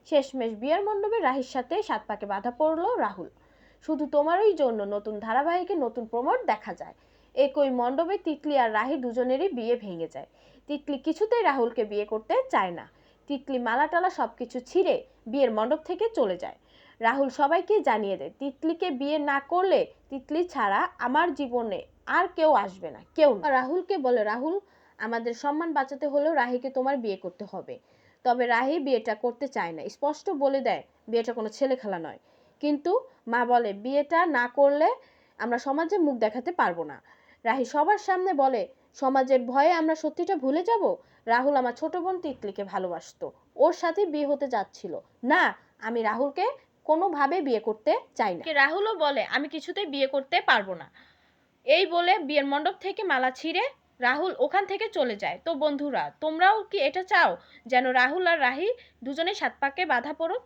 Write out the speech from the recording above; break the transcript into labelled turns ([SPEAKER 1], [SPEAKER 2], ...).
[SPEAKER 1] শেষমেশ বিয়ের মণ্ডপে রাহির সাথে 7 পাকে বাধা পড়ল রাহুল। শুধু তোমারই জন্য নতুন ধারাবাহিকে নতুন প্রমোট দেখা যায়। একই মণ্ডপে তিতলি আর রাহি দুজনেরই বিয়ে ভেঙে যায়। তিতলি কিছুতেই রাহুলকে বিয়ে করতে চায় না। তিতলি মালাটালা সবকিছু ছিঁড়ে বিয়ের মণ্ডপ থেকে চলে যায়। রাহুল সবাইকে জানিয়ে দেয়, তিতলিকে বিয়ে না করলে তিতলি ছাড়া আমার জীবনে আর কেউ আসবে না, কেউ না। রাহুলকে বলে, রাহুল, আমাদের সম্মান বাঁচাতে হলেও রাহিকে তোমার বিয়ে করতে হবে। তবে রাহি বিয়েটা করতে চায় না, স্পষ্ট বলে দেয় বিয়েটা কোনো ছেলে খেলা নয়। কিন্তু মা বলে, বিয়েটা না করলে আমরা সমাজে মুখ দেখাতে পারবো না। রাহি সবার সামনে বলে, সমাজের ভয়ে আমরা সত্যিটা ভুলে যাব। রাহুল আমার ছোট বোন তিতলিকে ভালোবাসতো, ওর সাথে বিয়ে হতে যাচ্ছিল না। আমি রাহুলকে কোনোভাবে বিয়ে করতে চাই না। রাহুলও বলে, আমি কিছুতেই বিয়ে করতে পারবো না। এই বলে বিয়ের মণ্ডপ থেকে মালা ছিঁড়ে রাহুল ওখান থেকে চলে যায়। তো বন্ধুরা, তোমরাও কি এটা চাও যেন রাহুল আর রাহি দুজনে 7 পাকে বাধা পড়ুক?